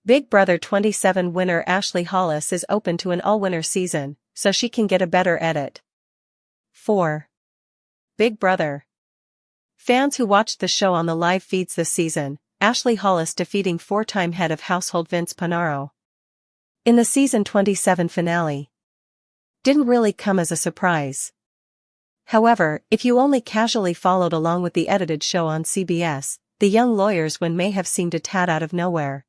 Big Brother 27 winner Ashley Hollis is open to an all-winner season, so she can get a better edit. 4. Big Brother. Fans who watched the show on the live feeds this season, Ashley Hollis defeating four-time head of household Vince Panaro in the season 27 finale, didn't really come as a surprise. However, if you only casually followed along with the edited show on CBS, the young lawyer's win may have seemed a tad out of nowhere.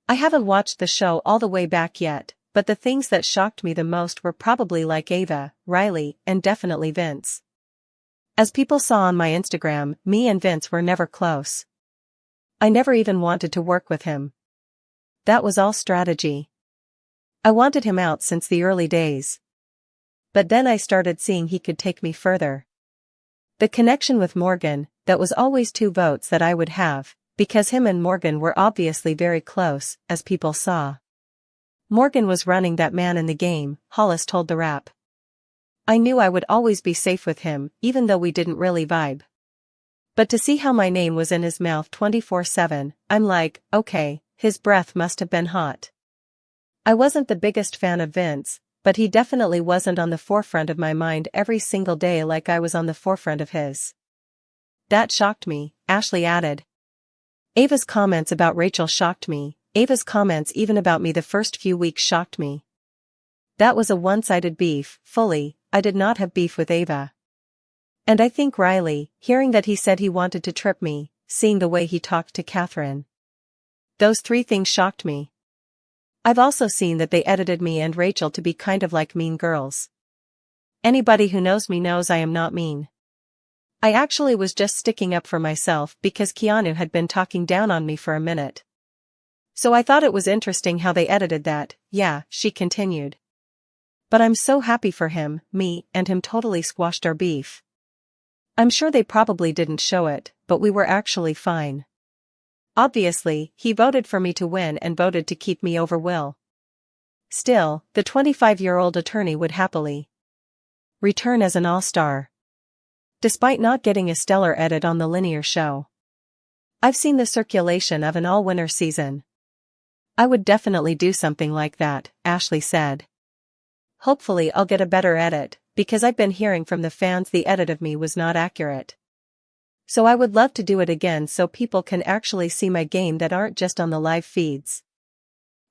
I haven't watched the show all the way back yet, but the things that shocked me the most were probably like Ava, Reilly, and definitely Vince. As people saw on my Instagram, me and Vince were never close. I never even wanted to work with him. That was all strategy. I wanted him out since the early days. But then I started seeing he could take me further. The connection with Morgan, that was always 2 votes that I would have, because him and Morgan were obviously very close, as people saw. Morgan was running that man in the game, Hollis told The Wrap. I knew I would always be safe with him, even though we didn't really vibe. But to see how my name was in his mouth 24/7, I'm like, okay, his breath must have been hot. I wasn't the biggest fan of Vince, but he definitely wasn't on the forefront of my mind every single day like I was on the forefront of his. That shocked me, Ashley added. Ava's comments about Rachel shocked me. Ava's comments even about me the first few weeks shocked me. That was a one-sided beef, fully. I did not have beef with Ava. And I think Reilly, hearing that he said he wanted to trip me, seeing the way he talked to Catherine. Those 3 things shocked me. I've also seen that they edited me and Rachel to be kind of like mean girls. Anybody who knows me knows I am not mean. I actually was just sticking up for myself because Keanu had been talking down on me for a minute. So I thought it was interesting how they edited that. Yeah, she continued. But I'm so happy for him. Me and him totally squashed our beef. I'm sure they probably didn't show it, but we were actually fine. Obviously, he voted for me to win and voted to keep me over Will. Still, the 25-year-old attorney would happily return as an all-star. Despite not getting a stellar edit on the linear show. I've seen the circulation of an all-winner season. I would definitely do something like that, Ashley said. Hopefully I'll get a better edit, because I've been hearing from the fans the edit of me was not accurate. So I would love to do it again so people can actually see my game that aren't just on the live feeds.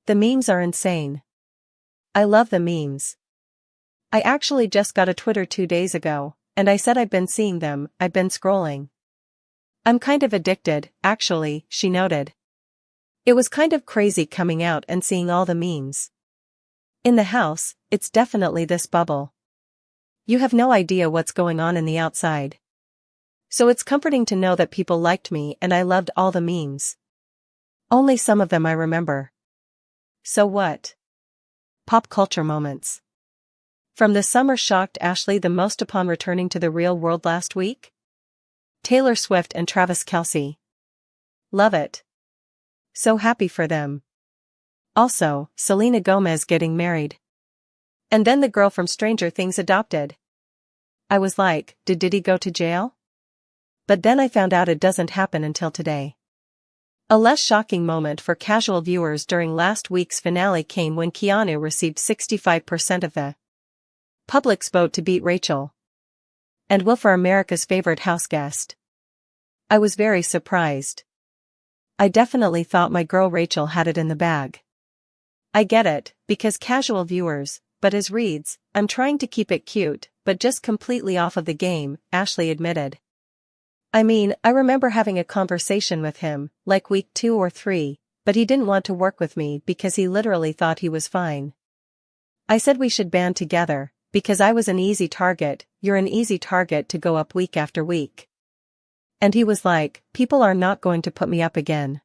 The memes are insane. I love the memes. I actually just got a Twitter 2 days ago, and I said I've been seeing them. I've been scrolling. I'm kind of addicted, actually, she noted. It was kind of crazy coming out and seeing all the memes. In the house, it's definitely this bubble. You have no idea what's going on in the outside. So it's comforting to know that people liked me and I loved all the memes. Only some of them I remember. So what? Pop culture moments. From the summer shocked Ashley the most upon returning to the real world last week? Taylor Swift and Travis Kelce. Love it. So happy for them. Also, Selena Gomez getting married. And then the girl from Stranger Things adopted. I was like, did Diddy go to jail? But then I found out it doesn't happen until today. A less shocking moment for casual viewers during last week's finale came when Keanu received 65% of the public's vote to beat Rachel and Will for America's favorite houseguest. I was very surprised. I definitely thought my girl Rachel had it in the bag. I get it, because casual viewers, but as reads, I'm trying to keep it cute, but just completely off of the game, Ashley admitted. I mean, I remember having a conversation with him, like week 2 or 3, but he didn't want to work with me because he literally thought he was fine. I said we should band together, because I was an easy target. You're an easy target to go up week after week. And he was like, people are not going to put me up again.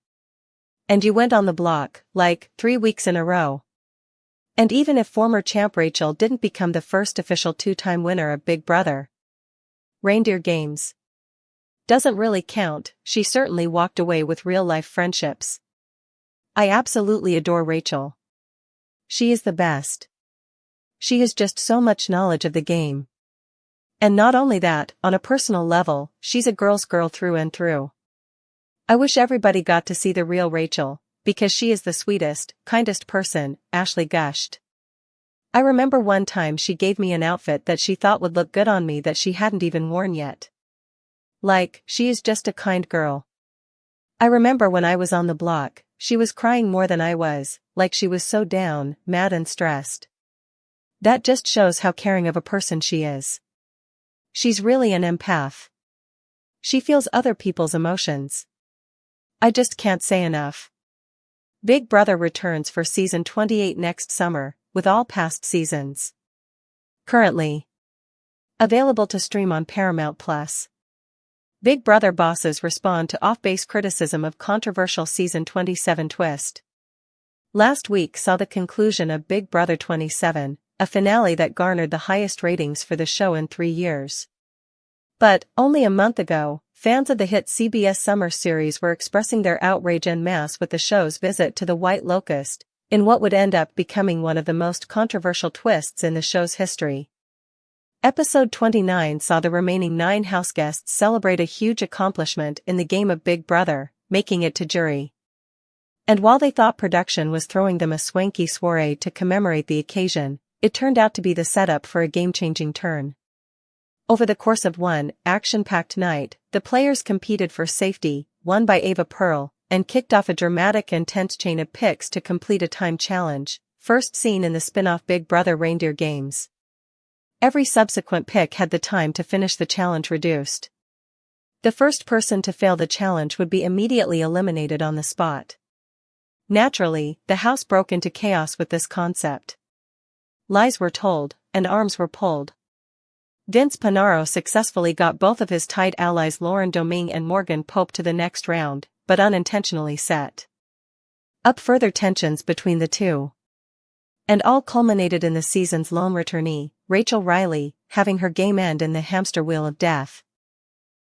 And you went on the block, like, 3 weeks in a row. And even if former champ Rachel didn't become the first official 2-time winner of Big Brother Reindeer Games doesn't really count, she certainly walked away with real-life friendships. I absolutely adore Rachel. She is the best. She has just so much knowledge of the game. And not only that, on a personal level, she's a girl's girl through and through. I wish everybody got to see the real Rachel, because she is the sweetest, kindest person, Ashley gushed. I remember one time she gave me an outfit that she thought would look good on me that she hadn't even worn yet. Like, she is just a kind girl. I remember when I was on the block, she was crying more than I was, like she was so down, mad and stressed. That just shows how caring of a person she is. She's really an empath. She feels other people's emotions. I just can't say enough. Big Brother returns for season 28 next summer, with all past seasons currently available to stream on Paramount+. Big Brother bosses respond to off-base criticism of controversial season 27 twist. Last week saw the conclusion of Big Brother 27, a finale that garnered the highest ratings for the show in 3 years. But, only a month ago, fans of the hit CBS summer series were expressing their outrage en masse with the show's visit to the White Locust, in what would end up becoming one of the most controversial twists in the show's history. Episode 29 saw the remaining 9 houseguests celebrate a huge accomplishment in the game of Big Brother, making it to jury. And while they thought production was throwing them a swanky soiree to commemorate the occasion, it turned out to be the setup for a game-changing turn. Over the course of one action-packed night, the players competed for safety, won by Ava Pearl, and kicked off a dramatic and tense chain of picks to complete a time challenge, first seen in the spin-off Big Brother reindeer games. Every subsequent pick had the time to finish the challenge reduced. The first person to fail the challenge would be immediately eliminated on the spot. Naturally, the house broke into chaos with this concept. Lies were told, and arms were pulled. Vince Panaro successfully got both of his tight allies Lauren Domingue and Morgan Pope to the next round, but unintentionally set up further tensions between the two. And all culminated in the season's lone returnee, Rachel Reilly, having her game end in the hamster wheel of death.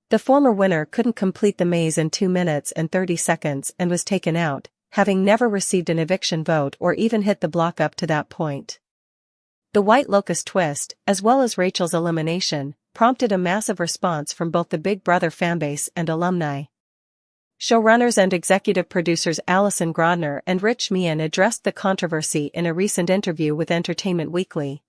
The former winner couldn't complete the maze in 2 minutes and 30 seconds and was taken out, having never received an eviction vote or even hit the block up to that point. The White Locust twist, as well as Rachel's elimination, prompted a massive response from both the Big Brother fanbase and alumni. Showrunners and executive producers Alison Grodner and Rich Meehan addressed the controversy in a recent interview with Entertainment Weekly.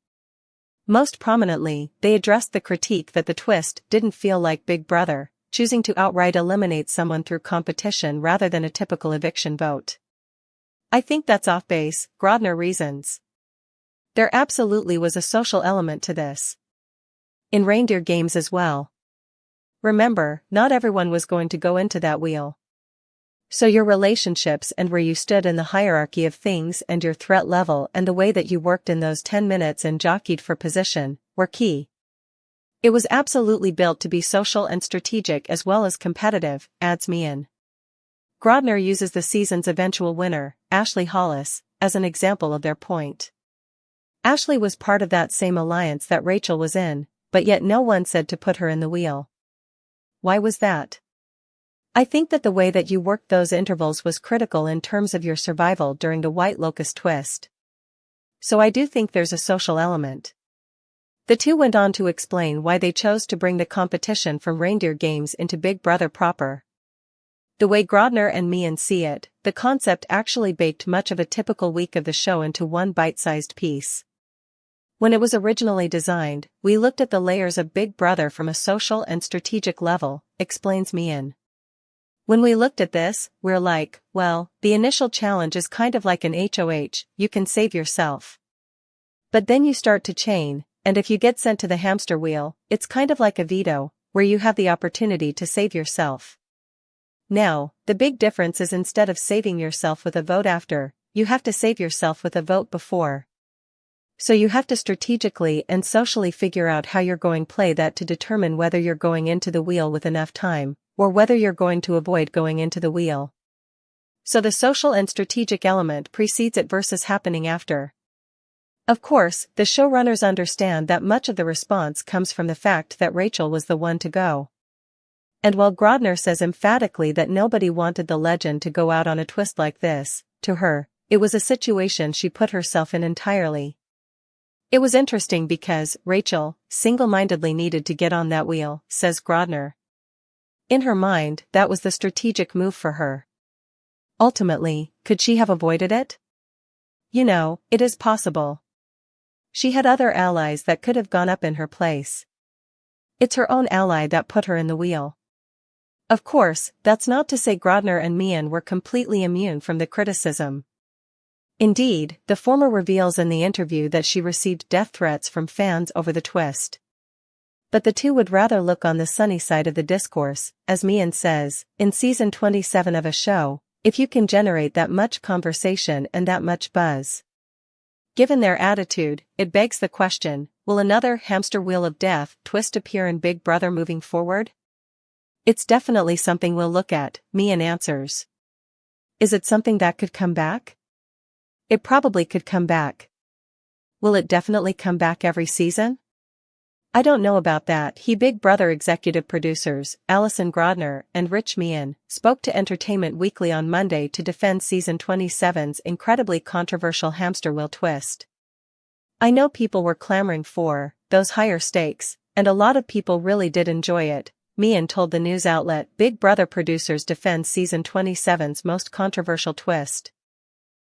Most prominently, they addressed the critique that the twist didn't feel like Big Brother, choosing to outright eliminate someone through competition rather than a typical eviction vote. I think that's off base, Grodner reasons. There absolutely was a social element to this. In reindeer games as well. Remember, not everyone was going to go into that wheel. So your relationships and where you stood in the hierarchy of things and your threat level and the way that you worked in those 10 minutes and jockeyed for position, were key. It was absolutely built to be social and strategic as well as competitive, adds Meehan. Grodner uses the season's eventual winner, Ashley Hollis, as an example of their point. Ashley was part of that same alliance that Rachel was in, but yet no one said to put her in the wheel. Why was that? I think that the way that you worked those intervals was critical in terms of your survival during the White Locust twist. So I do think there's a social element. The two went on to explain why they chose to bring the competition from reindeer games into Big Brother proper. The way Grodner and Meehan see it, the concept actually baked much of a typical week of the show into one bite-sized piece. When it was originally designed, we looked at the layers of Big Brother from a social and strategic level, explains Meehan. When we looked at this, we're like, well, the initial challenge is kind of like an HOH, you can save yourself. But then you start to chain, and if you get sent to the hamster wheel, it's kind of like a veto, where you have the opportunity to save yourself. Now, the big difference is instead of saving yourself with a vote after, you have to save yourself with a vote before. So you have to strategically and socially figure out how you're going to play that to determine whether you're going into the wheel with enough time, or whether you're going to avoid going into the wheel. So the social and strategic element precedes it versus happening after. Of course, the showrunners understand that much of the response comes from the fact that Rachel was the one to go. And while Grodner says emphatically that nobody wanted the legend to go out on a twist like this, to her, it was a situation she put herself in entirely. It was interesting because Rachel single-mindedly needed to get on that wheel, says Grodner. In her mind, that was the strategic move for her. Ultimately, Could she have avoided it? You know, it is possible. She had other allies that could have gone up in her place. It's her own ally that put her in the wheel. Of course, that's not to say Grodner and Meehan were completely immune from the criticism. Indeed, the former reveals in the interview that she received death threats from fans over the twist. But the two would rather look on the sunny side of the discourse, as Meehan says, in season 27 of a show, if you can generate that much conversation and that much buzz. Given their attitude, it begs the question, will another hamster wheel of death twist appear in Big Brother moving forward? It's definitely something we'll look at, Meehan answers. Is it something that could come back? It probably could come back. Will it definitely come back every season? I don't know about that. Big Brother executive producers, Alison Grodner and Rich Meehan, spoke to Entertainment Weekly on Monday to defend season 27's incredibly controversial hamster wheel twist. I know people were clamoring for those higher stakes, and a lot of people really did enjoy it, Meehan told the news outlet. Big Brother producers defend season 27's most controversial twist.